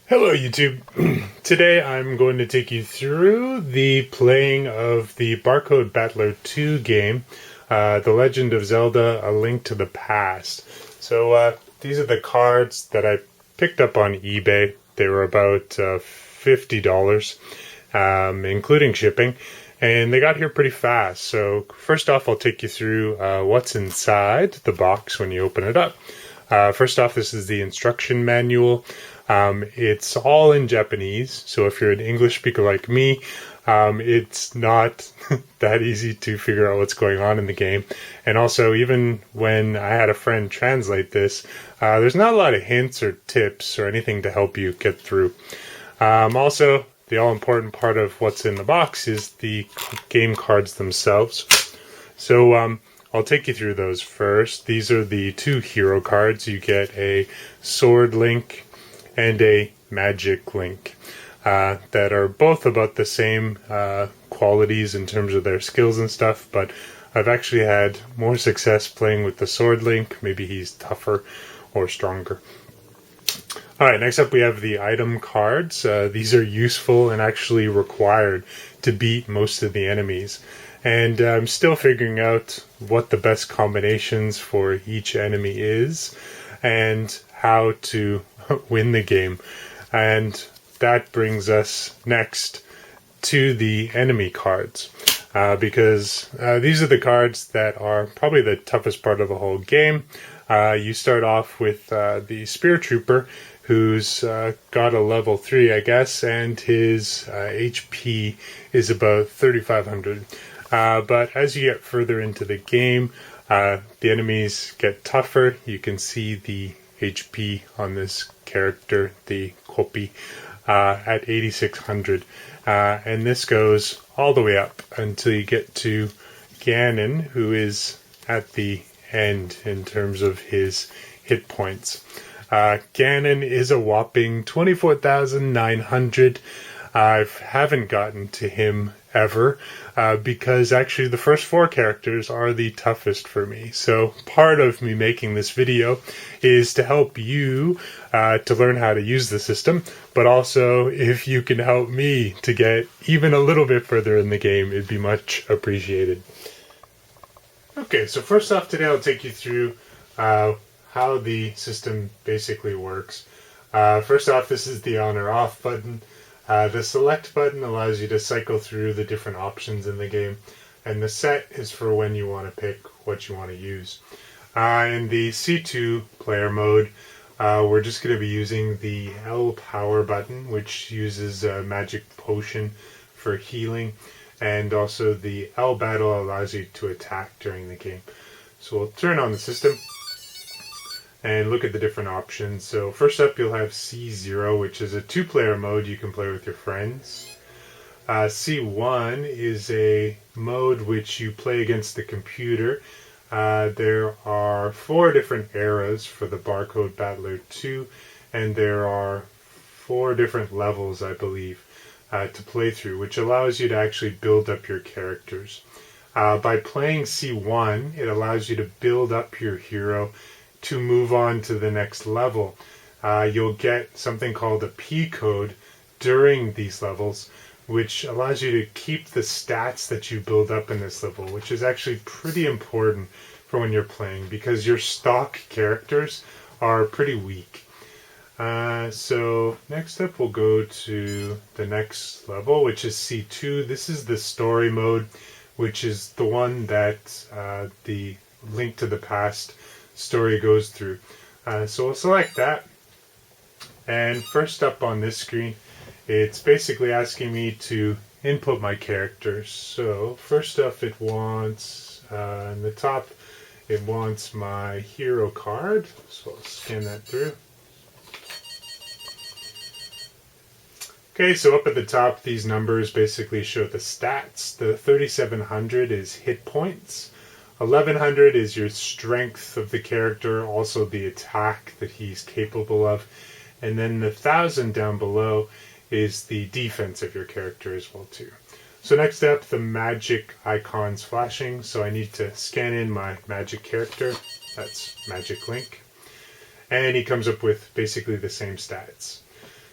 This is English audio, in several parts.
Hello YouTube. Today I'm going to take you through the playing of the Barcode Battler II game, The Legend of Zelda: A Link to the Past. So these are the cards that I picked up on eBay. They were about $50, including shipping, and they got here pretty fast. So first off, I'll take you through what's inside the box when you open it up. First off, this is the instruction manual. It's all in Japanese, so if you're an English speaker like me, it's not that easy to figure out what's going on in the game. And also, even when I had a friend translate this, there's not a lot of hints or tips or anything to help you get through. Also, the all-important part of what's in the box is the game cards themselves. So I'll take you through those first. These are the two hero cards. You get a Sword Link and a Magic Link that are both about the same qualities in terms of their skills and stuff, but I've actually had more success playing with the Sword Link. Maybe he's tougher or stronger. Alright, next up we have the item cards. These are useful and actually required to beat most of the enemies. And I'm still figuring out what the best combinations for each enemy is and how to win the game. And that brings us next to the enemy cards, because these are the cards that are probably the toughest part of the whole game. You start off with the Spear Trooper, who's got a level 3, I guess, and his HP is about 3,500. But as you get further into the game, the enemies get tougher. You can see the HP on this character, the Kopi, at 8,600. And this goes all the way up until you get to Ganon, who is at the end in terms of his hit points. Ganon is a whopping 24,900. I haven't gotten to him ever, because actually the first 4 characters are the toughest for me. So part of me making this video is to help you to learn how to use the system, but also if you can help me to get even a little bit further in the game, it'd be much appreciated. Okay, so first off today I'll take you through how the system basically works. First off, this is the on or off button. The select button allows you to cycle through the different options in the game, and the set is for when you want to pick what you want to use. In the C2 player mode, we're just going to be using the L power button, which uses a magic potion for healing, and also the L battle allows you to attack during the game. So we'll turn on the system and look at the different options. So first up you'll have C0, which is a 2-player mode you can play with your friends. C1 is a mode which you play against the computer. There are 4 different eras for the Barcode Battler II, and there are 4 different levels, I believe, to play through, which allows you to actually build up your characters. By playing C1, it allows you to build up your hero to move on to the next level. You'll get something called a P code during these levels, which allows you to keep the stats that you build up in this level, which is actually pretty important for when you're playing, because your stock characters are pretty weak. So next up we'll go to the next level, which is C2. This is the story mode, which is the one that the Link to the Past story goes through. So we'll select that, and first up on this screen it's basically asking me to input my characters. So first up it wants in the top it wants my hero card, so I'll scan that through. Okay, so up at the top these numbers basically show the stats. The 3,700 is hit points. 1,100 is your strength of the character, also the attack that he's capable of. And then the 1,000 down below is the defense of your character as well too. So next up, the magic icon's flashing, so I need to scan in my magic character. That's Magic Link. And he comes up with basically the same stats.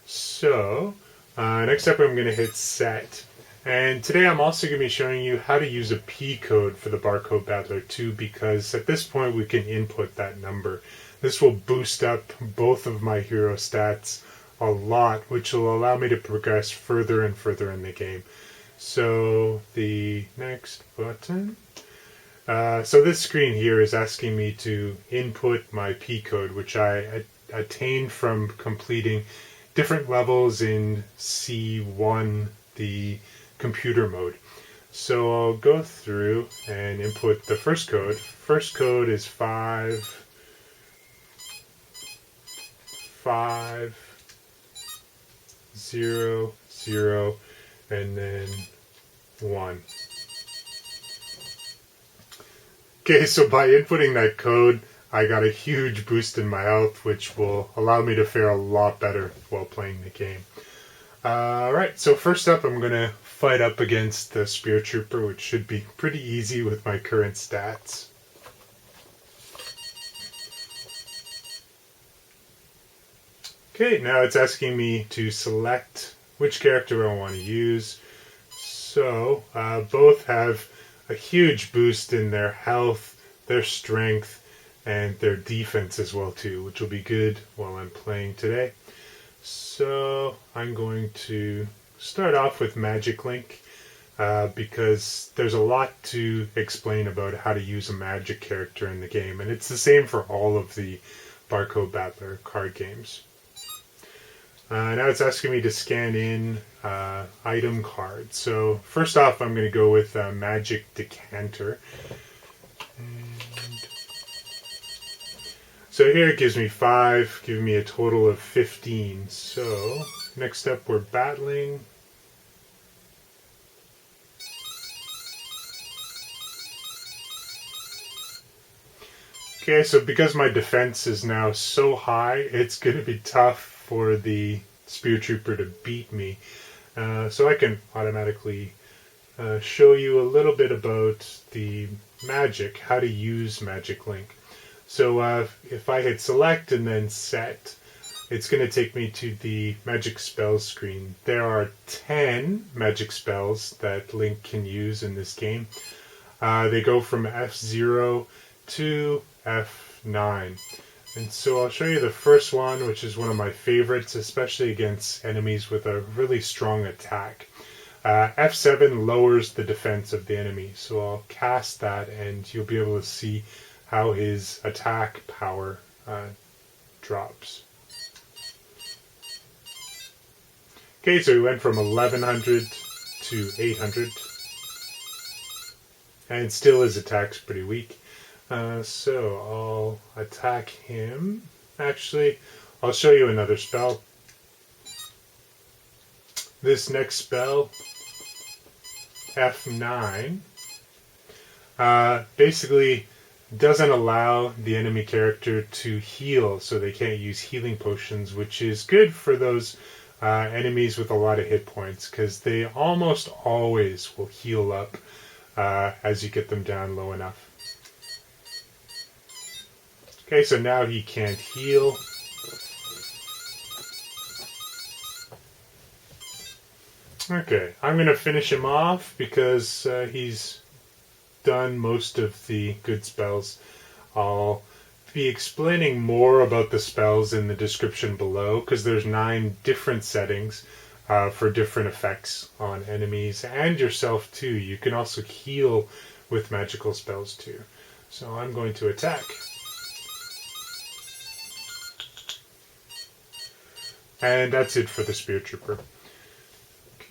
So next up I'm going to hit set. And today I'm also going to be showing you how to use a P code for the Barcode Battler 2 because at this point we can input that number. This will boost up both of my hero stats a lot, which will allow me to progress further and further in the game. So the next button. So this screen here is asking me to input my P code, which I attained from completing different levels in C1, the computer mode. So I'll go through and input the first code. First code is 5, 5, 0, 0, and then 1. Okay, so by inputting that code, I got a huge boost in my health, which will allow me to fare a lot better while playing the game. Alright, so first up I'm going to fight up against the Spirit Trooper, which should be pretty easy with my current stats. Okay, now it's asking me to select which character I want to use. So, both have a huge boost in their health, their strength, and their defense as well too, which will be good while I'm playing today. So I'm going to start off with Magic Link because there's a lot to explain about how to use a magic character in the game, and it's the same for all of the Barcode Battler card games. Now it's asking me to scan in item cards. So first off, I'm going to go with Magic Decanter. So here it gives me 5, giving me a total of 15. So next up we're battling. Okay, so because my defense is now so high, it's going to be tough for the Spirit Trooper to beat me. So I can automatically show you a little bit about the magic, how to use Magic Link. So if I hit select and then set, it's going to take me to the magic spells screen. There are 10 magic spells that Link can use in this game. They go from F0 to F9. And so I'll show you the first one, which is one of my favorites, especially against enemies with a really strong attack. F7 lowers the defense of the enemy, so I'll cast that and you'll be able to see how his attack power drops. Okay, so we went from 1100 to 800. And still his attack's pretty weak. So I'll attack him. Actually, I'll show you another spell. This next spell, F9, basically doesn't allow the enemy character to heal, so they can't use healing potions, which is good for those enemies with a lot of hit points, because they almost always will heal up as you get them down low enough. Okay, so now he can't heal. Okay, I'm going to finish him off because he's done most of the good spells. I'll be explaining more about the spells in the description below because there's 9 different settings for different effects on enemies and yourself too. You can also heal with magical spells too. So I'm going to attack. And that's it for the Spirit Trooper.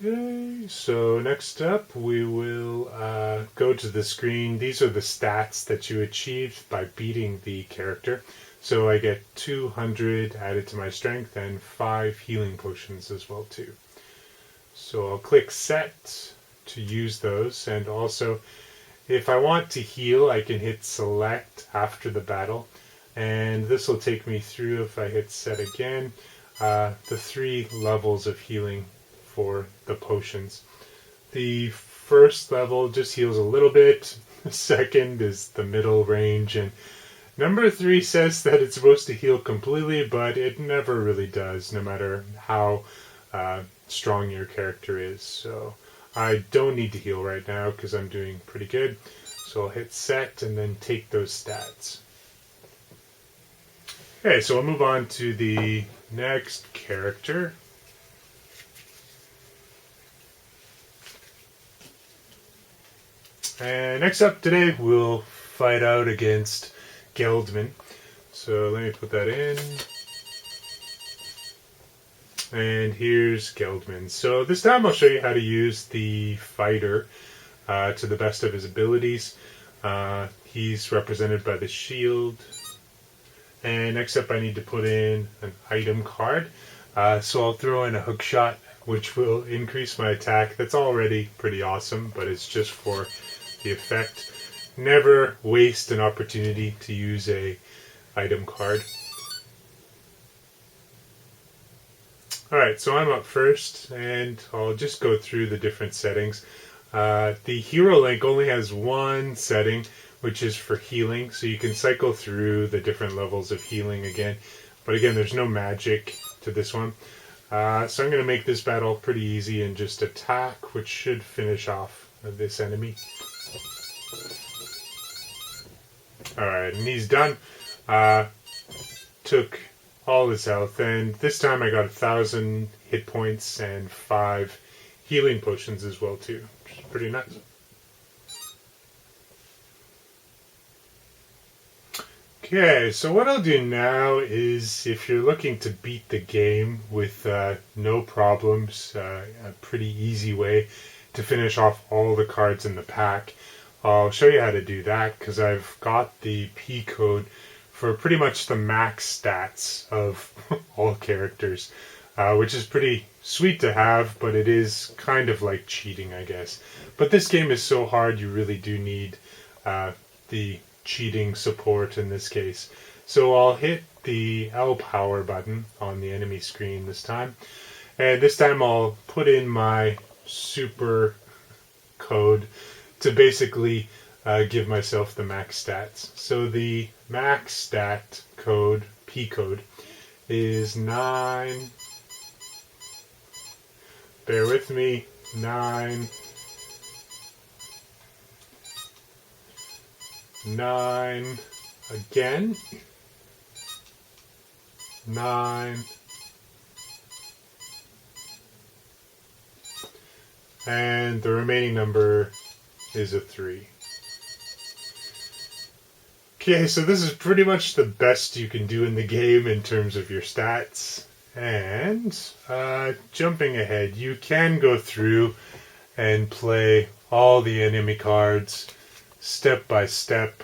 Okay, so next up we will go to the screen. These are the stats that you achieved by beating the character. So I get 200 added to my strength and 5 healing potions as well too. So I'll click set to use those, and also if I want to heal I can hit select after the battle, and this will take me through, if I hit set again, the 3 levels of healing for the potions. The first level just heals a little bit. The second is the middle range, and Number 3 says that it's supposed to heal completely, but it never really does, no matter how strong your character is. So I don't need to heal right now because I'm doing pretty good. So I'll hit set and then take those stats. Okay, so we'll move on to the next character. And next up today, we'll fight out against Geldman. So let me put that in. And here's Geldman. So this time I'll show you how to use the fighter to the best of his abilities. He's represented by the shield. And next up I need to put in an item card. So I'll throw in a hook shot, which will increase my attack. That's already pretty awesome, but it's just for the effect. Never waste an opportunity to use a item card. Alright, so I'm up first, and I'll just go through the different settings. The hero link only has one setting, which is for healing, so you can cycle through the different levels of healing again. But again, there's no magic to this one. So I'm going to make this battle pretty easy and just attack, which should finish off this enemy. Alright, and he's done. Took all his health, and this time I got 1,000 hit points and 5 healing potions as well too, which is pretty nice. Okay, so what I'll do now is, if you're looking to beat the game with no problems, a pretty easy way to finish off all the cards in the pack, I'll show you how to do that, because I've got the P code for pretty much the max stats of all characters, which is pretty sweet to have, but it is kind of like cheating, I guess. But this game is so hard, you really do need the cheating support in this case. So I'll hit the L power button on the enemy screen this time, and this time I'll put in my super code to basically give myself the max stats. So the max stat code, P code, is 9, bear with me, 9, 9, again, 9, and the remaining number is a 3. Okay, so this is pretty much the best you can do in the game in terms of your stats. And jumping ahead, you can go through and play all the enemy cards step by step,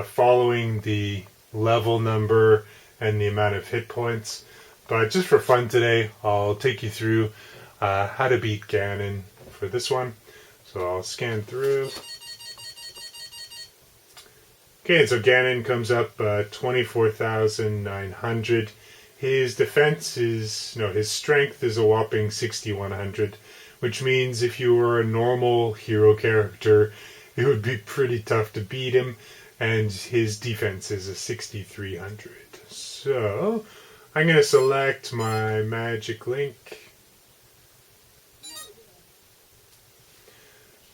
following the level number and the amount of hit points. But just for fun today, I'll take you through how to beat Ganon for this one. So I'll scan through. Okay, so Ganon comes up 24,900. His defense is, no, his strength is a whopping 6,100, which means if you were a normal hero character, it would be pretty tough to beat him, and his defense is a 6,300. So I'm going to select my magic link,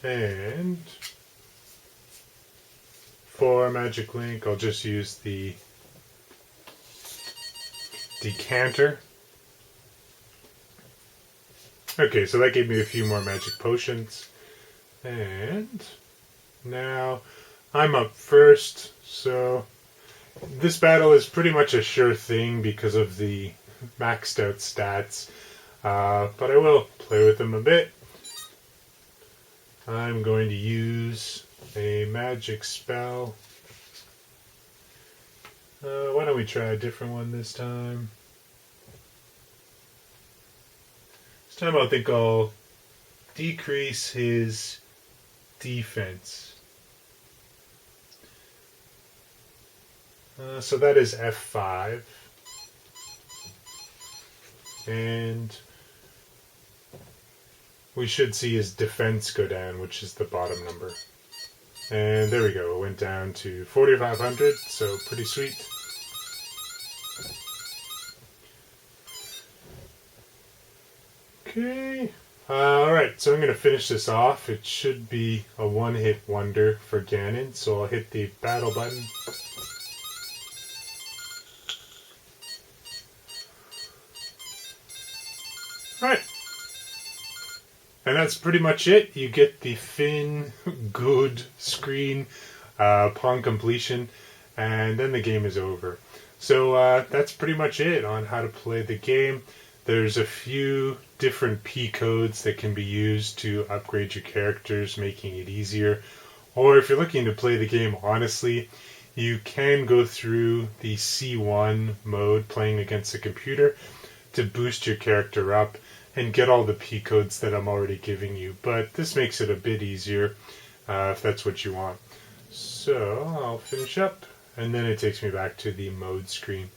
and for magic link I'll just use the decanter. Okay, so that gave me a few more magic potions, and now I'm up first. So this battle is pretty much a sure thing because of the maxed out stats, but I will play with them a bit. I'm going to use a magic spell. Why don't we try a different one this time? This time I think I'll decrease his defense. So that is F5. And we should see his defense go down, which is the bottom number. And there we go, it went down to 4,500, so pretty sweet. Okay, alright, so I'm going to finish this off. It should be a one-hit wonder for Ganon, so I'll hit the battle button. Alright, and that's pretty much it. You get the Finn good screen upon completion, and then the game is over. So that's pretty much it on how to play the game. There's a few different P codes that can be used to upgrade your characters, making it easier. Or if you're looking to play the game honestly, you can go through the C1 mode, playing against the computer, to boost your character up and get all the P codes that I'm already giving you. But this makes it a bit easier if that's what you want. So I'll finish up, and then it takes me back to the mode screen.